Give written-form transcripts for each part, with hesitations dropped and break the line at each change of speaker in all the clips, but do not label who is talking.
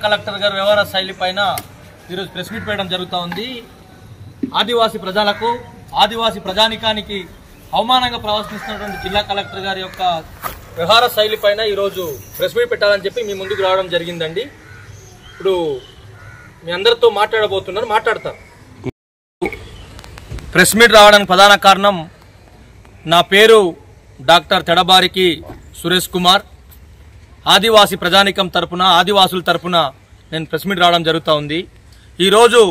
Collector గారి వ్యవహార శైలి పైన ఈరోజు ప్రెస్ మీట్ పెట్టడం జరుగుతూ ఉంది. ఆదివాసీ ప్రజలకు ఆదివాసీ ప్రజానికానికి అవమానంగా ప్రవర్తిస్తున్నటువంటి జిల్లా కలెక్టర్ గారి యొక్క వ్యవహార శైలి పైన ఈరోజు ప్రెస్ మీట్ పెట్టాలని చెప్పి మీ ముందుకు రావడం జరిగిందండి. ఇప్పుడు మీ అందరితో మాట్లాడబోతున్నారు, మాట్లాడతారు. ప్రెస్ మీట్ రావడానికి ప్రధాన కారణం నా పేరు డాక్టర్ తెడబారికి సురేష్ కుమార్. ఆదివాసీ ప్రజానికం తరపున ఆదివాసుల తరపున నేను ప్రెస్ మీట్ రావడం జరుగుతూ ఉంది. ఈరోజు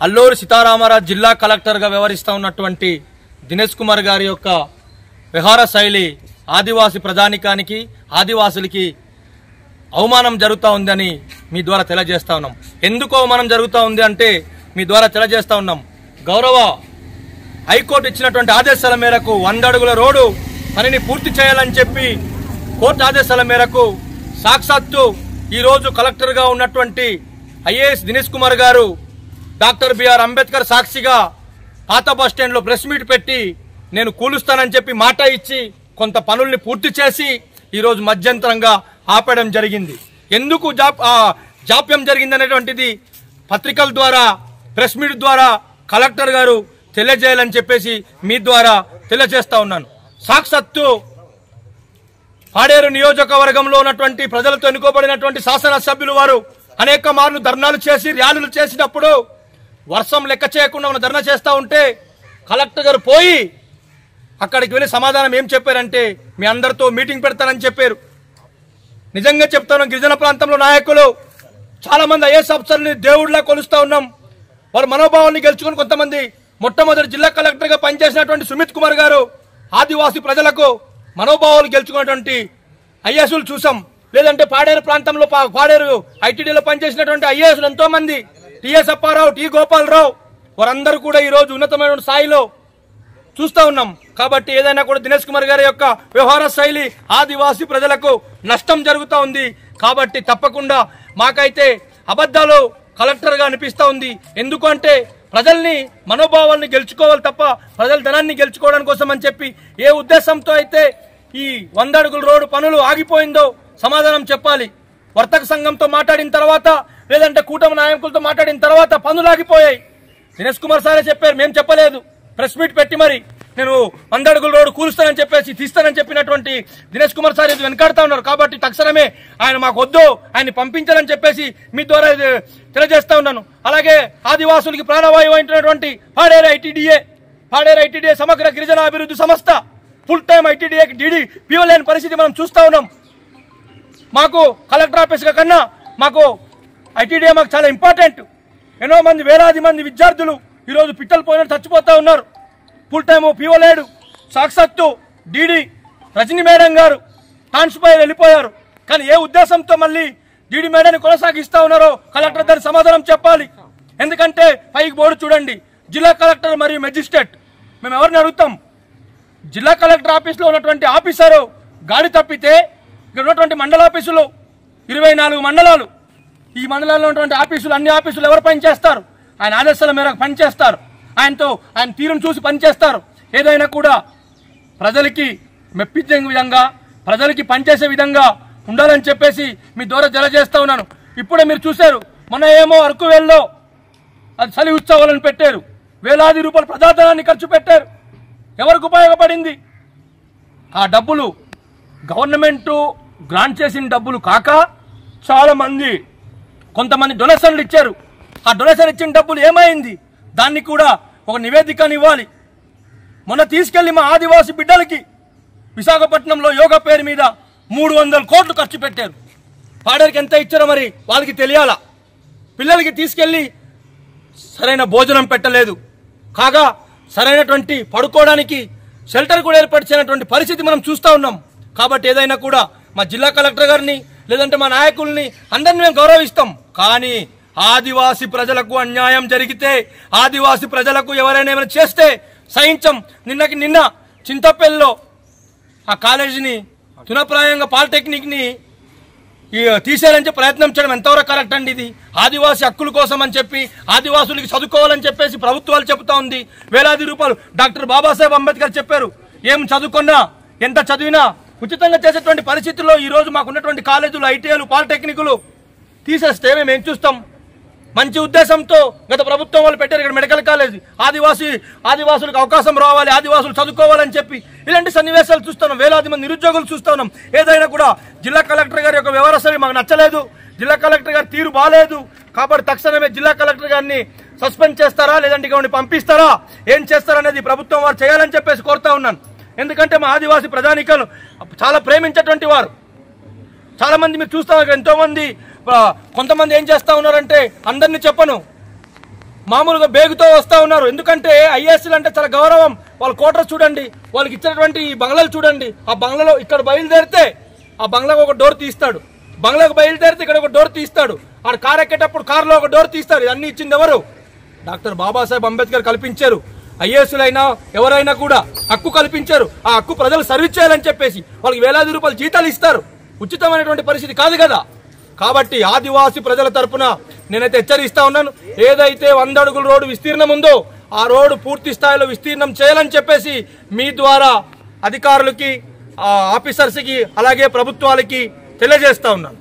అల్లూరి సీతారామరాజు జిల్లా కలెక్టర్గా వ్యవహరిస్తూ ఉన్నటువంటి దినేష్ కుమార్ గారి యొక్క వ్యవహార శైలి ఆదివాసీ ప్రజానికానికి ఆదివాసులకి అవమానం జరుగుతూ ఉందని మీ ద్వారా తెలియజేస్తా ఉన్నాం. ఎందుకు అవమానం జరుగుతూ ఉంది అంటే మీ ద్వారా తెలియజేస్తా ఉన్నాం. గౌరవ హైకోర్టు ఇచ్చినటువంటి ఆదేశాల మేరకు 100 అడుగుల రోడ్డు పనిని పూర్తి చేయాలని చెప్పి కోర్టు ఆదేశాల మేరకు సాక్షాత్తు ఈరోజు కలెక్టర్గా ఉన్నటువంటి ఐఏఎస్ దినేష్ కుమార్ గారు డాక్టర్ బిఆర్ అంబేద్కర్ సాక్షిగా పాత బస్టాండ్లో ప్రెస్ మీట్ పెట్టి నేను కూలుస్తానని చెప్పి మాట ఇచ్చి కొంత పనుల్ని పూర్తి చేసి ఈరోజు మధ్యంతరంగా ఆపేయడం జరిగింది. ఎందుకు జాప్యం జరిగింది అనేటువంటిది పత్రికల ద్వారా ప్రెస్ మీట్ ద్వారా కలెక్టర్ గారు తెలియజేయాలని చెప్పేసి మీ ద్వారా తెలియజేస్తా ఉన్నాను. సాక్షాత్తు పాడేరు నియోజకవర్గంలో ఉన్నటువంటి ప్రజలతో ఎన్నుకోబడినటువంటి శాసనసభ్యులు వారు అనేక మార్లు ధర్నాలు చేసి ర్యాలీలు చేసినప్పుడు వర్షం లెక్క చేయకుండా ఉన్న ధర్నా చేస్తూ ఉంటే కలెక్టర్ గారు పోయి అక్కడికి వెళ్ళి సమాధానం ఏం చెప్పారంటే మీ అందరితో మీటింగ్ పెడతానని చెప్పారు. నిజంగా చెప్తాను, గిరిజన ప్రాంతంలో నాయకులు చాలా మంది ఐఏఎస్ ఆఫీసర్ని దేవుడిలా కొలుస్తూ ఉన్నాం. వారి మనోభావాన్ని గెలుచుకుని కొంతమంది మొట్టమొదటి జిల్లా కలెక్టర్గా పనిచేసినటువంటి సుమిత్ కుమార్ గారు ఆదివాసీ ప్రజలకు మనోభావాలు గెలుచుకున్నటువంటి ఐఏఎస్లు చూసాం. లేదంటే పాడేరు ప్రాంతంలో పాడేరు ఐటీడీలో పనిచేసినటువంటి ఐఏఎస్లు ఎంతో మంది, టిఎస్ అప్పారావు, టి గోపాలరావు, వారందరూ కూడా ఈరోజు ఉన్నతమైన స్థాయిలో చూస్తూ ఉన్నాం. కాబట్టి ఏదైనా కూడా దినేష్ కుమార్ గారి యొక్క వ్యవహార శైలి ఆదివాసీ ప్రజలకు నష్టం జరుగుతూ ఉంది. కాబట్టి తప్పకుండా మాకైతే అబద్ధాలు కలెక్టర్గా అనిపిస్తూ ఉంది. ఎందుకంటే ప్రజల్ని మనోభావాల్ని గెలుచుకోవాలి తప్ప ప్రజల ధనాన్ని గెలుచుకోవడం కోసం అని చెప్పి ఏ ఉద్దేశంతో అయితే ఈ 100 అడుగుల రోడ్డు పనులు ఆగిపోయిందో సమాధానం చెప్పాలి. వర్తక సంఘంతో మాట్లాడిన తర్వాత లేదంటే కూటమి నాయకులతో మాట్లాడిన తర్వాత పనులు ఆగిపోయాయి. దినేష్ కుమార్ సారే చెప్పారు, మేము చెప్పలేదు. ప్రెస్ మీట్ పెట్టి మరి నేను 100 అడుగుల రోడ్డు కూలుస్తానని చెప్పేసి తీస్తానని చెప్పినటువంటి దినేష్ కుమార్ సార్ ఇది వెనకాడుతా ఉన్నారు. కాబట్టి తక్షణమే ఆయన మాకు వద్దు, ఆయన్ని పంపించాలని చెప్పేసి మీ ద్వారా తెలియజేస్తా ఉన్నాను. అలాగే ఆదివాసులకి ప్రాణవాయువు అయినటువంటి పాడేరు ఐటీడీఏ సమగ్ర గిరిజన అభివృద్ధి సంస్థ full time ITDA DD PO లేని పరిస్థితి మనం చూస్తా ఉన్నాం. మాకు కలెక్టర్ ఆఫీస్ కన్నా మాకు ఐటీడీఏ మాకు చాలా ఇంపార్టెంట్. ఎన్నో మంది వేలాది మంది విద్యార్థులు ఈరోజు పిట్టలు పోయినట్టు చచ్చిపోతా ఉన్నారు. ఫుల్ టైము పిఓ లేడు. సాక్షాత్తు డీడీ రజనీ మేడం గారు ట్రాన్స్ఫర్ వెళ్ళిపోయారు. కానీ ఏ ఉద్దేశంతో మళ్ళీ డీడీ మేడాన్ని కొనసాగిస్తా ఉన్నారో కలెక్టర్ దాని సమాధానం చెప్పాలి. ఎందుకంటే పైకి బోర్డు చూడండి, జిల్లా కలెక్టర్ మరియు మెజిస్ట్రేట్. మేము ఎవరిని అడుగుతాం? జిల్లా కలెక్టర్ ఆఫీసులో ఉన్నటువంటి ఆఫీసరు గాడి తప్పితే ఇక్కడ ఉన్నటువంటి మండల ఆఫీసులు 24 మండలాలు, ఈ మండలాల్లో ఉన్నటువంటి ఆఫీసులు అన్ని ఆఫీసులు ఎవరు పనిచేస్తారు? ఆయన ఆదేశాల మేరకు పనిచేస్తారు. ఆయన తీరును చూసి పనిచేస్తారు. ఏదైనా కూడా ప్రజలకి మెప్పించే విధంగా ప్రజలకి పనిచేసే విధంగా ఉండాలని చెప్పేసి మీ ద్వారా తెలియజేస్తా ఉన్నాను. ఇప్పుడే మీరు చూశారు, మొన్న ఏమో అరకువేల్లో అది చలి ఉత్సవాలను పెట్టారు. వేలాది రూపాయల ప్రజాధనాన్ని ఖర్చు పెట్టారు. ఎవరికి ఉపయోగపడింది? ఆ డబ్బులు గవర్నమెంట్ గ్రాంట్ చేసిన డబ్బులు కాక చాలా మంది కొంతమంది డొనేషన్లు ఇచ్చారు. ఆ డొనేషన్ ఇచ్చిన డబ్బులు ఏమైంది? దాన్ని కూడా ఒక నివేదికను ఇవ్వాలి. మొన్న తీసుకెళ్లి మా ఆదివాసీ బిడ్డలకి విశాఖపట్నంలో యోగా పేరు మీద 300 కోట్లు ఖర్చు పెట్టారు. పాడేరుకి ఎంత ఇచ్చారో మరి వాళ్ళకి తెలియాలా? పిల్లలకి తీసుకెళ్లి సరైన భోజనం పెట్టలేదు. కాగా సరైనటువంటి పడుకోవడానికి షెల్టర్ కూడా ఏర్పరిచినటువంటి పరిస్థితి మనం చూస్తూ ఉన్నాం. కాబట్టి ఏదైనా కూడా మా జిల్లా కలెక్టర్ గారిని లేదంటే మా నాయకుల్ని అందరినీ మేము గౌరవిస్తాం. కానీ ఆదివాసీ ప్రజలకు అన్యాయం జరిగితే, ఆదివాసీ ప్రజలకు ఎవరైనా ఏమైనా చేస్తే సహించం. నిన్న చింతపల్లిలో ఆ కాలేజీని తునప్రాయంగా పాలిటెక్నిక్ని తీసేయాలని ప్రయత్నం చేయడం ఎంతవరకు కరెక్ట్ అండి? ఇది ఆదివాసీ హక్కుల కోసం అని చెప్పి ఆదివాసులకి చదువుకోవాలని చెప్పేసి ప్రభుత్వాలు చెబుతా ఉంది. వేలాది రూపాయలు డాక్టర్ బాబాసాహెబ్ అంబేద్కర్ చెప్పారు, ఏం చదువుకున్నా ఎంత చదివినా ఉచితంగా చేసేటువంటి పరిస్థితుల్లో ఈ రోజు మాకు ఉన్నటువంటి కాలేజీలు, ఐటీఐలు, పాలిటెక్నిక్లు తీసేస్తే మేము ఏం చూస్తాం? మంచి ఉద్దేశంతో గత ప్రభుత్వం వాళ్ళు పెట్టారు ఇక్కడ మెడికల్ కాలేజ్, ఆదివాసులకు అవకాశం రావాలి, ఆదివాసులు చదువుకోవాలని చెప్పి ఇలాంటి సన్నివేశాలు చూస్తున్నాం. వేలాది మంది నిరుద్యోగులు చూస్తున్నాం. ఏదైనా కూడా జిల్లా కలెక్టర్ గారి యొక్క వ్యవహారం మాకు నచ్చలేదు, జిల్లా కలెక్టర్ గారి తీరు బాగాలేదు కాబట్టి తక్షణమే జిల్లా కలెక్టర్ గారిని సస్పెండ్ చేస్తారా, లేదంటే ఇక పంపిస్తారా, ఏం చేస్తారనేది ప్రభుత్వం వారు చేయాలని చెప్పేసి కోరుతా ఉన్నాను. ఎందుకంటే మా ఆదివాసీ ప్రజానీకులు చాలా ప్రేమించేటువంటి వారు. చాలా మంది మీరు చూస్తా ఎంతో మంది, కొంతమంది ఏం చేస్తా ఉన్నారంటే, అందరినీ చెప్పను, మామూలుగా బేగుతో వస్తా ఉన్నారు. ఎందుకంటే ఐఏఎస్లు అంటే చాలా గౌరవం. వాళ్ళ కోటర్స్ చూడండి, వాళ్ళకి ఇచ్చినటువంటి బంగ్లాలు చూడండి. ఆ బంగ్లాలో ఇక్కడ బయలుదేరితే ఆ బంగ్లాకు ఒక డోర్ తీస్తాడు, బంగ్లాకు బయలుదేరితే ఇక్కడ ఒక డోర్ తీస్తాడు, ఆడ కారు ఎక్కేటప్పుడు కారులో ఒక డోర్ తీస్తాడు. ఇవన్నీ ఇచ్చింది ఎవరు? డాక్టర్ బాబాసాహెబ్ అంబేద్కర్ కల్పించారు. ఐఏఎస్లైనా ఎవరైనా కూడా హక్కు కల్పించారు. ఆ హక్కు ప్రజలు సర్వీస్ చేయాలని చెప్పేసి వాళ్ళకి వేలాది రూపాయలు జీతాలు ఇస్తారు. ఉచితమైనటువంటి పరిస్థితి కాదు కదా. కాబట్టి ఆదివాసీ ప్రజల తరపున నేనైతే హెచ్చరిస్తా ఉన్నాను, ఏదైతే 100 అడుగుల రోడ్డు విస్తీర్ణం ఉందో ఆ రోడ్డు పూర్తి స్థాయిలో విస్తీర్ణం చేయాలని చెప్పేసి మీ ద్వారా అధికారులకి, ఆఫీసర్స్కి, అలాగే ప్రభుత్వాలకి తెలియజేస్తా ఉన్నాను.